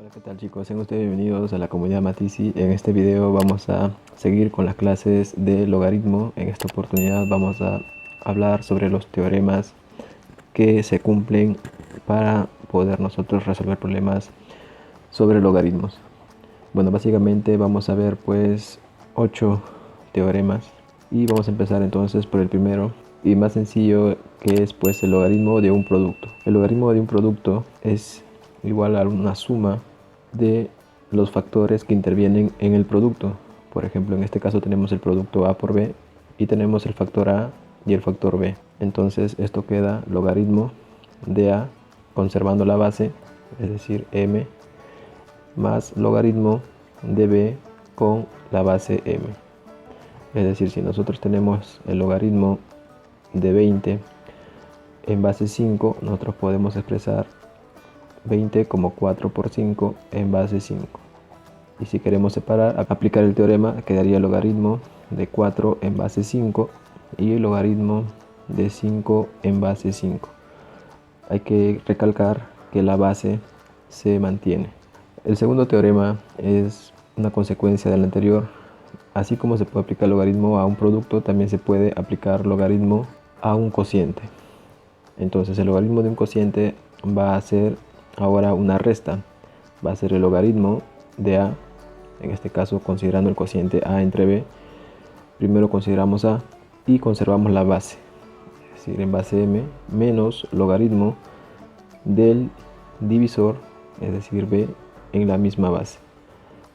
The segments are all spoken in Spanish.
Hola, ¿qué tal chicos? Sean ustedes bienvenidos a la comunidad Matisi. En este video vamos a seguir con las clases de logaritmo. En esta oportunidad vamos a hablar sobre los teoremas que se cumplen para poder nosotros resolver problemas sobre logaritmos. Bueno, básicamente vamos a ver pues 8 teoremas y vamos a empezar entonces por el primero y más sencillo, que es pues el logaritmo de un producto. El logaritmo de un producto es igual a una suma de los factores que intervienen en el producto. Por ejemplo, en este caso tenemos el producto A por B y tenemos el factor A y el factor B. Entonces esto queda logaritmo de A conservando la base, es decir, m, más logaritmo de B con la base m. Es decir, si nosotros tenemos el logaritmo de 20 en base 5, nosotros podemos expresar 20 como 4 por 5 en base 5. Y si queremos separar, aplicar el teorema, quedaría el logaritmo de 4 en base 5 y el logaritmo de 5 en base 5. Hay que recalcar que la base se mantiene. El segundo teorema es una consecuencia del anterior. Así como se puede aplicar logaritmo a un producto, también se puede aplicar logaritmo a un cociente. Entonces el logaritmo de un cociente va a ser ahora una resta. Va a ser el logaritmo de A, en este caso considerando el cociente A entre B. Primero consideramos A y conservamos la base, es decir, en base m, menos logaritmo del divisor, es decir, B, en la misma base.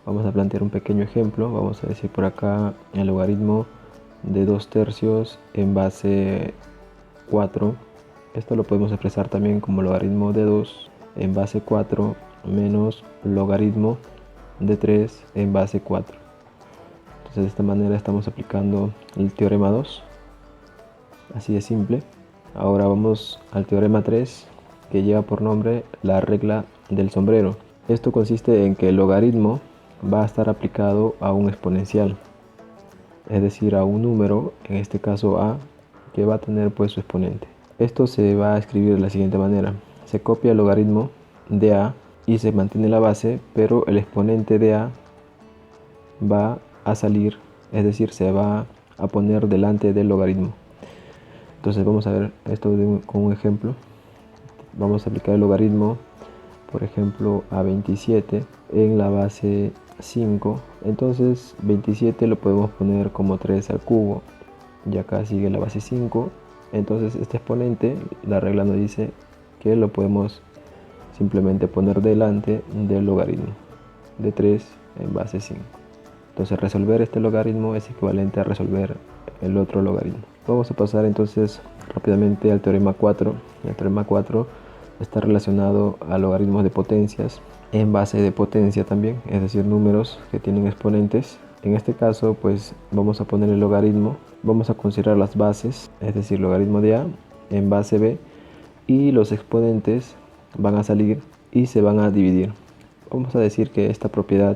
Vamos a plantear un pequeño ejemplo. Vamos a decir por acá el logaritmo de 2/3 en base 4. Esto lo podemos expresar también como logaritmo de 2 en base 4 menos logaritmo de 3 en base 4. Entonces de esta manera estamos aplicando el teorema 2. Así de simple. Ahora vamos al teorema 3, que lleva por nombre la regla del sombrero. Esto consiste en que el logaritmo va a estar aplicado a un exponencial, es decir, a un número, en este caso A, que va a tener pues su exponente. Esto se va a escribir de la siguiente manera: se copia el logaritmo de A y se mantiene la base, pero el exponente de A va a salir, es decir, se va a poner delante del logaritmo. Entonces vamos a ver esto con un ejemplo. Vamos a aplicar el logaritmo, por ejemplo, a 27 en la base 5. Entonces 27 lo podemos poner como 3 al cubo, y acá sigue la base 5. Entonces este exponente, la regla nos dice que lo podemos simplemente poner delante del logaritmo de 3 en base 5. Entonces resolver este logaritmo es equivalente a resolver el otro logaritmo. Vamos a pasar entonces rápidamente al teorema 4. El teorema 4 está relacionado a logaritmos de potencias en base de potencia también, es decir, números que tienen exponentes. En este caso pues vamos a poner el logaritmo, vamos a considerar las bases, es decir, logaritmo de A en base B, y los exponentes van a salir y se van a dividir. Vamos a decir que esta propiedad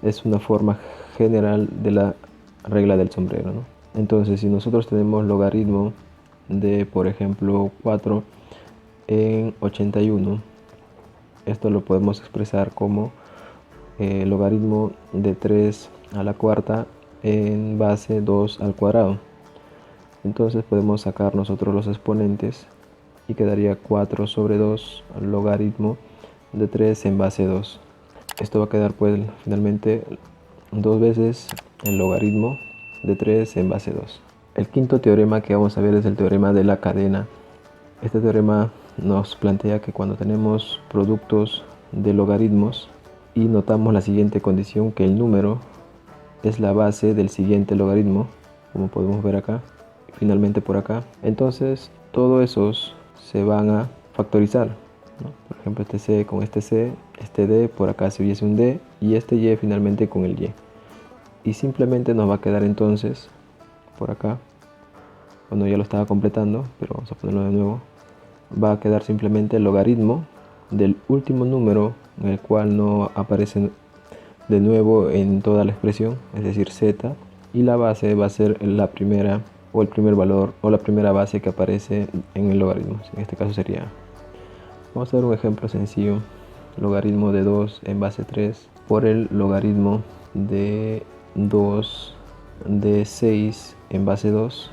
es una forma general de la regla del sombrero, ¿no? Entonces si nosotros tenemos logaritmo de, por ejemplo, 4 en 81, esto lo podemos expresar como logaritmo de 3 a la cuarta en base 2 al cuadrado. Entonces podemos sacar nosotros los exponentes y quedaría 4 sobre 2 logaritmo de 3 en base 2. Esto va a quedar pues finalmente 2 veces el logaritmo de 3 en base 2. El quinto teorema que vamos a ver es el teorema de la cadena. Este teorema nos plantea que cuando tenemos productos de logaritmos y notamos la siguiente condición, que el número es la base del siguiente logaritmo, como podemos ver acá, finalmente por acá, entonces todos esos se van a factorizar, ¿no? Por ejemplo, este C con este C, este D, por acá se hubiese un D, y este Y finalmente con el Y. Y simplemente nos va a quedar entonces, por acá, cuando ya lo estaba completando, pero vamos a ponerlo de nuevo, va a quedar simplemente el logaritmo del último número, en el cual no aparece de nuevo en toda la expresión, es decir, Z, y la base va a ser la primera o el primer valor o la primera base que aparece en el logaritmo. En este caso sería, vamos a ver un ejemplo sencillo. logaritmo de 2 en base 3 por el logaritmo de 2 de 6 en base 2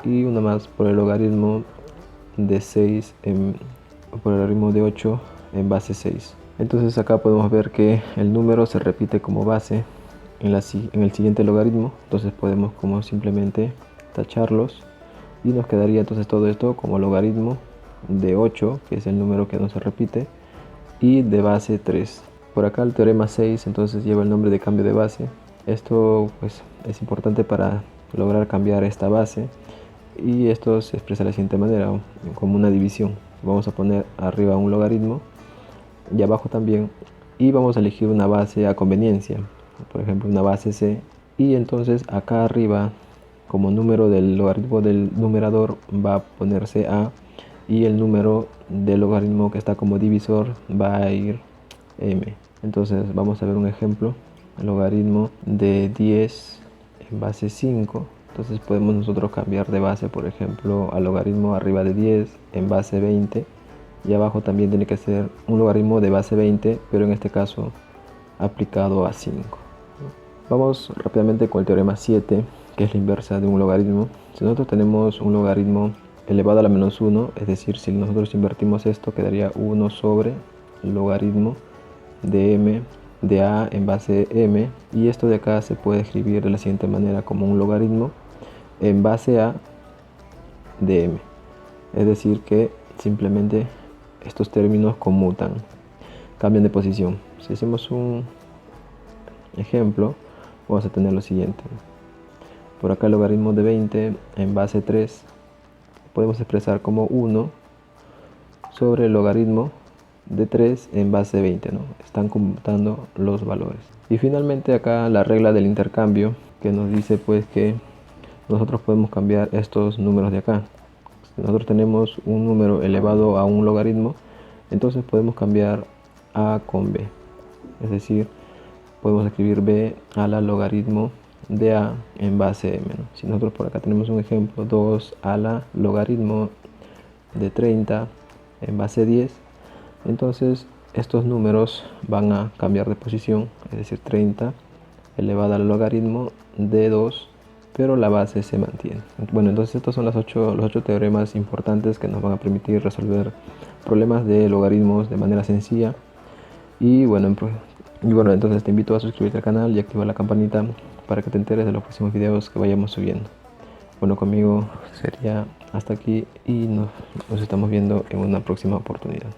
y una más por el logaritmo de 6 por el logaritmo de 8 en base 6. Entonces acá podemos ver que el número se repite como base en el siguiente logaritmo. Entonces podemos como simplemente tacharlos y nos quedaría entonces todo esto como logaritmo de 8, que es el número que no se repite, y de base 3. Por acá el teorema 6 entonces lleva el nombre de cambio de base. Esto pues es importante para lograr cambiar esta base, y esto se expresa de la siguiente manera, como una división. Vamos a poner arriba un logaritmo y abajo también, y vamos a elegir una base a conveniencia, por ejemplo una base c, y entonces acá arriba como número del logaritmo del numerador va a ponerse a, y el número del logaritmo que está como divisor va a ir m. Entonces vamos a ver un ejemplo: logaritmo de 10 en base 5. Entonces podemos nosotros cambiar de base, por ejemplo, al logaritmo arriba de 10 en base 20, y abajo también tiene que ser un logaritmo de base 20, pero en este caso aplicado a 5. Vamos rápidamente con el teorema 7, que es la inversa de un logaritmo. Si nosotros tenemos un logaritmo elevado a la menos 1, es decir, si nosotros invertimos esto, quedaría 1 sobre el logaritmo de m de a en base m, y esto de acá se puede escribir de la siguiente manera, como un logaritmo en base a de m. Es decir que simplemente estos términos conmutan, cambian de posición. Si hacemos un ejemplo, vamos a tener lo siguiente: por acá el logaritmo de 20 en base 3 podemos expresar como 1 sobre el logaritmo de 3 en base 20, ¿no? Están computando los valores. Y finalmente acá la regla del intercambio, que nos dice pues que nosotros podemos cambiar estos números de acá. Si nosotros tenemos un número elevado a un logaritmo, entonces podemos cambiar a con b, es decir, podemos escribir b a la logaritmo de a en base m, ¿no? Si nosotros por acá tenemos un ejemplo, 2 a la logaritmo de 30 en base 10, entonces estos números van a cambiar de posición, es decir, 30 elevado al logaritmo de 2, pero la base se mantiene. Bueno, entonces estos son los 8 teoremas importantes que nos van a permitir resolver problemas de logaritmos de manera sencilla. Y bueno, entonces te invito a suscribirte al canal y activar la campanita para que te enteres de los próximos videos que vayamos subiendo. Bueno, conmigo sería hasta aquí, y nos estamos viendo en una próxima oportunidad.